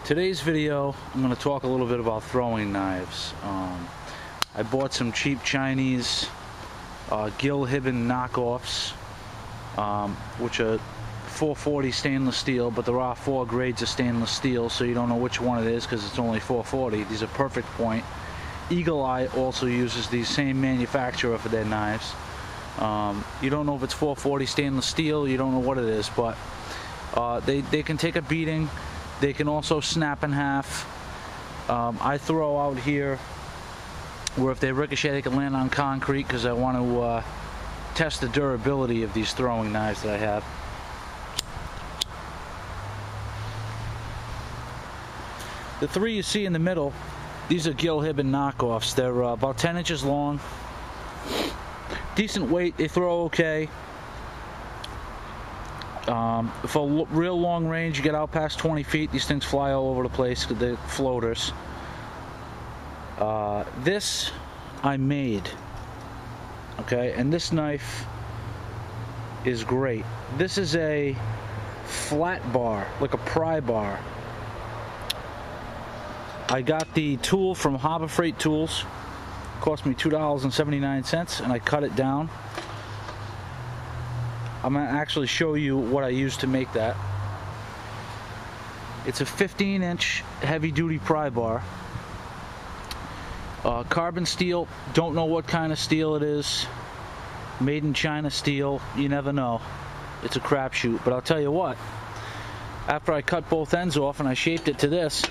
Today's video, I'm going to talk a little bit about throwing knives. I bought some cheap Chinese Gil Hibben knockoffs, which are 440 stainless steel, but there are 4 grades of stainless steel, so you don't know which one it is because it's only 440. These are perfect point. Eagle Eye also uses the same manufacturer for their knives. You don't know if it's 440 stainless steel, you don't know what it is, but they can take a beating. They can also snap in half. I throw out here where if they ricochet they can land on concrete because I want to test the durability of these throwing knives that I have. The 3 you see in the middle, these are Gil Hibben knockoffs. They're about 10 inches long. Decent weight, they throw okay. For real long range, you get out past 20 feet, these things fly all over the place because they're floaters. This I made, okay, and this knife is great. This is a flat bar, like a pry bar. I got the tool from Harbor Freight Tools. It cost me $2.79, and I cut it down. I'm going to actually show you what I used to make that. It's a 15-inch heavy-duty pry bar. Carbon steel, don't know what kind of steel it is. Made in China steel, you never know. It's a crapshoot, but I'll tell you what. After I cut both ends off and I shaped it to this,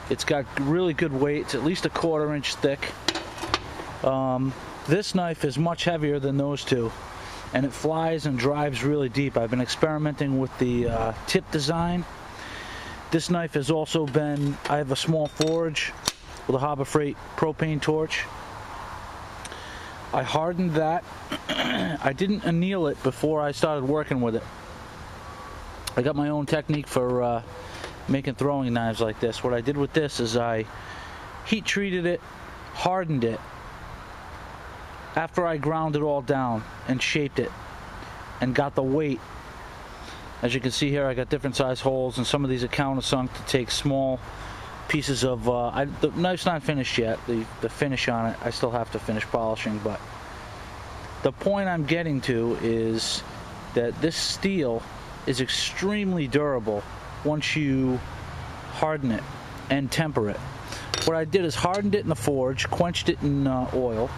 it's got really good weight. It's at least a 1/4 inch thick. This knife is much heavier than those two, and it flies and drives really deep. I've been experimenting with the tip design. This knife has also been, I have a small forge with a Harbor Freight propane torch. I hardened that. I didn't anneal it before I started working with it. I got my own technique for making throwing knives like this. What I did with this is I heat treated it, hardened it, after I ground it all down and shaped it and got the weight. As you can see here, I got different size holes, and some of these are countersunk to take small pieces of the knife's not finished yet. The finish on it, I still have to finish polishing, but the point I'm getting to is that this steel is extremely durable once you harden it and temper it. What I did is hardened it in the forge, quenched it in oil,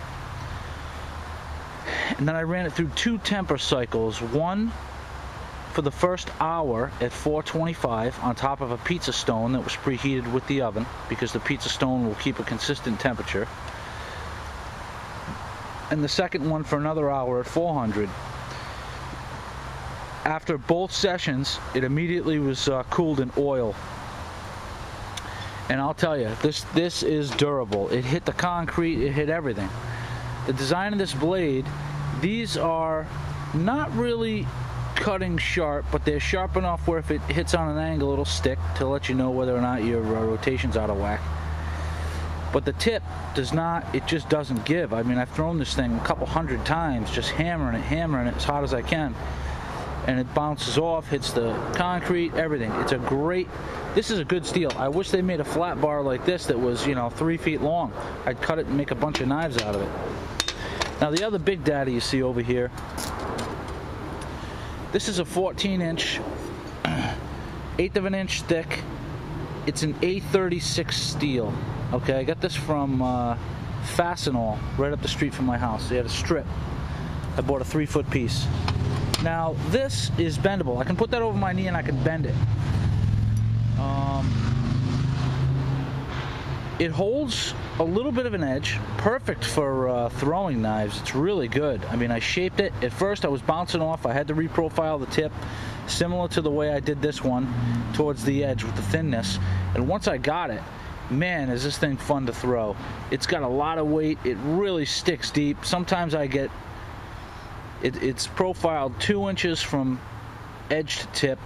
and then I ran it through 2 temper cycles. One for the first hour at 425 on top of a pizza stone that was preheated with the oven, because the pizza stone will keep a consistent temperature. And the second one for another hour at 400. After both sessions, it immediately was cooled in oil. And I'll tell you, this is durable. It hit the concrete, it hit everything. The design of this blade, these are not really cutting sharp, but they're sharp enough where if it hits on an angle, it'll stick to let you know whether or not your rotation's out of whack. But the tip does not, it just doesn't give. I mean, I've thrown this thing a couple hundred times, just hammering it as hard as I can. And it bounces off, hits the concrete, everything. It's a great, this is a good steel. I wish they made a flat bar like this that was, 3 feet long. I'd cut it and make a bunch of knives out of it. Now the other big daddy you see over here, this is a 14-inch, 1/8 of an inch thick. It's an A36 steel. Okay, I got this from Fastenal right up the street from my house. They had a strip. I bought a 3-foot piece. Now this is bendable. I can put that over my knee and I can bend it. It holds a little bit of an edge, perfect for throwing knives. It's really good. I mean, I shaped it. At first I was bouncing off. I had to reprofile the tip, similar to the way I did this one, towards the edge with the thinness. And once I got it, man, is this thing fun to throw. It's got a lot of weight. It really sticks deep. Sometimes I get, it's profiled 2 inches from edge to tip,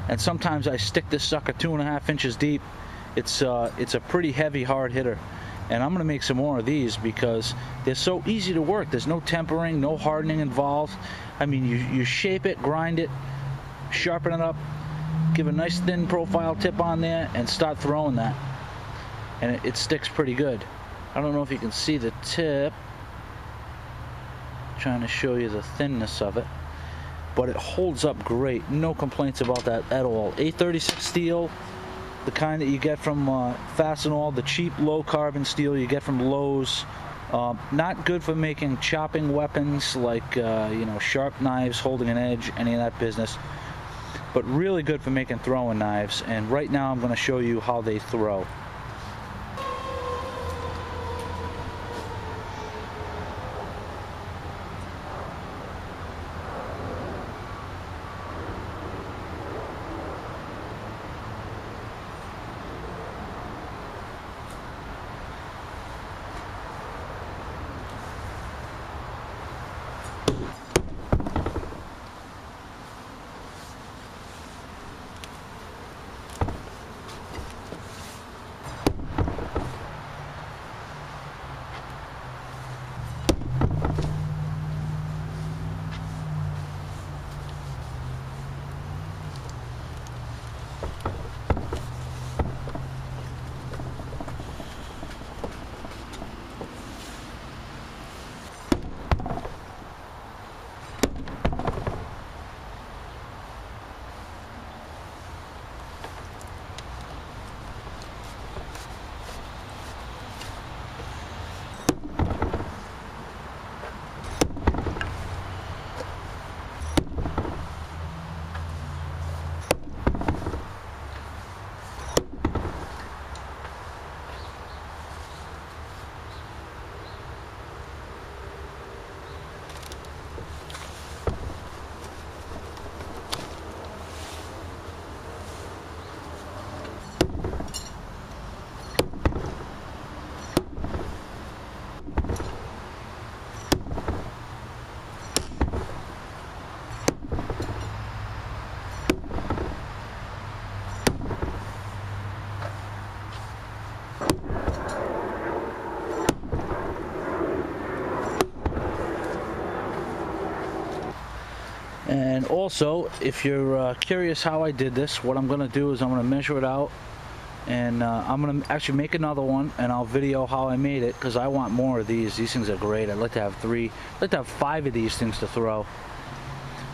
and sometimes I stick this sucker 2.5 inches deep. It's a pretty heavy, hard hitter, and I'm going to make some more of these because they're so easy to work. There's no tempering, no hardening involved. I mean, you shape it, grind it, sharpen it up, give a nice thin profile tip on there and start throwing that. And it sticks pretty good. I don't know if you can see the tip. Trying to show you the thinness of it. But it holds up great. No complaints about that at all. 836 steel, the kind that you get from Fastenal, the cheap low carbon steel you get from Lowe's. Not good for making chopping weapons like you know, sharp knives holding an edge, any of that business. But really good for making throwing knives. And right now I'm going to show you how they throw. And also, if you're curious how I did this, what I'm going to do is I'm going to measure it out, and I'm going to actually make another one, and I'll video how I made it, because I want more of these. These things are great. I'd like to have 3, I'd like to have 5 of these things to throw.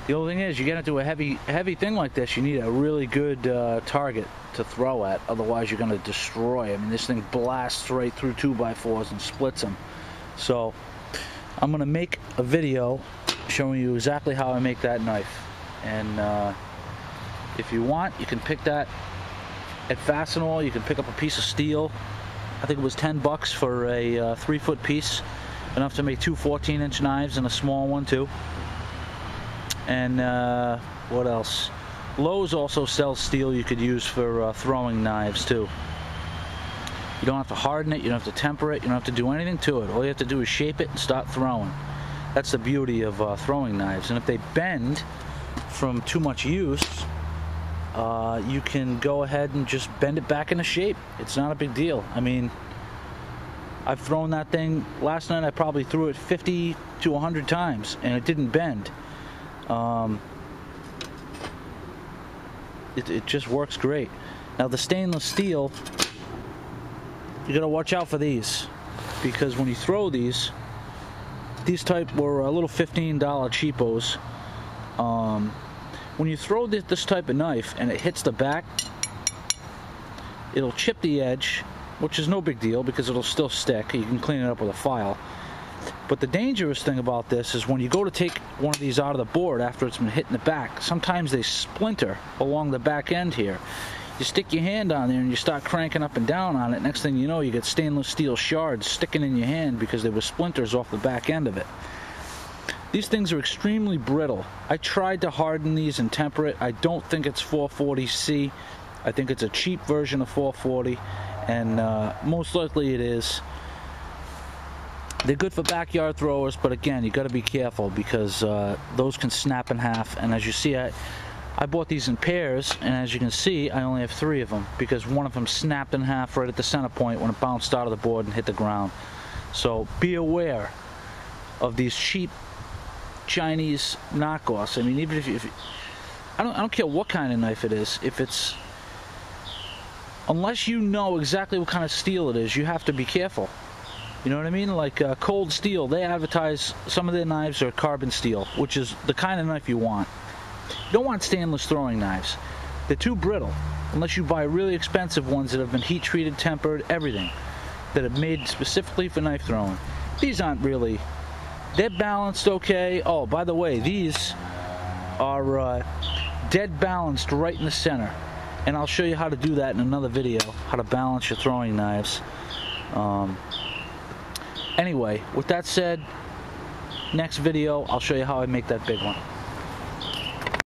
The only thing is, you get into a heavy thing like this, you need a really good target to throw at, otherwise you're going to destroy. I mean, this thing blasts right through 2x4s and splits them. So I'm going to make a video showing you exactly how I make that knife. And if you want, you can pick that at Fastenal. You can pick up a piece of steel. I think it was 10 bucks for a 3-foot piece, enough to make 2 14-inch knives and a small one too. And what else? Lowe's also sells steel you could use for throwing knives too. You don't have to harden it, you don't have to temper it, you don't have to do anything to it. All you have to do is shape it and start throwing. That's the beauty of throwing knives. And if they bend from too much use, you can go ahead and just bend it back into shape. It's not a big deal. I mean, I've thrown that thing, last night I probably threw it 50 to 100 times and it didn't bend. It just works great. Now the stainless steel, you gotta watch out for these, because when you throw these type were a little $15 cheapos. When you throw this type of knife and it hits the back, it'll chip the edge, which is no big deal because it'll still stick. You can clean it up with a file. But the dangerous thing about this is when you go to take one of these out of the board after it's been hit in the back, sometimes they splinter along the back end here. You stick your hand on there and you start cranking up and down on it. Next thing you know, you get stainless steel shards sticking in your hand because there were splinters off the back end of it. These things are extremely brittle. I tried to harden these and temper it. I don't think it's 440C. I think it's a cheap version of 440, and most likely it is. They're good for backyard throwers, but again, you got to be careful because those can snap in half. And as you see, I bought these in pairs, and as you can see, I only have 3 of them because one of them snapped in half right at the center point when it bounced out of the board and hit the ground. So be aware of these cheap Chinese knockoffs. I mean, even if I don't care what kind of knife it is. If it's, unless you know exactly what kind of steel it is, you have to be careful. You know what I mean? Like Cold Steel, they advertise some of their knives are carbon steel, which is the kind of knife you want. You don't want stainless throwing knives. They're too brittle, unless you buy really expensive ones that have been heat treated, tempered, everything, that are made specifically for knife throwing. These aren't really, they're balanced okay. Oh, by the way, these are dead balanced right in the center, and I'll show you how to do that in another video, how to balance your throwing knives. Anyway, with that said, next video I'll show you how I make that big one.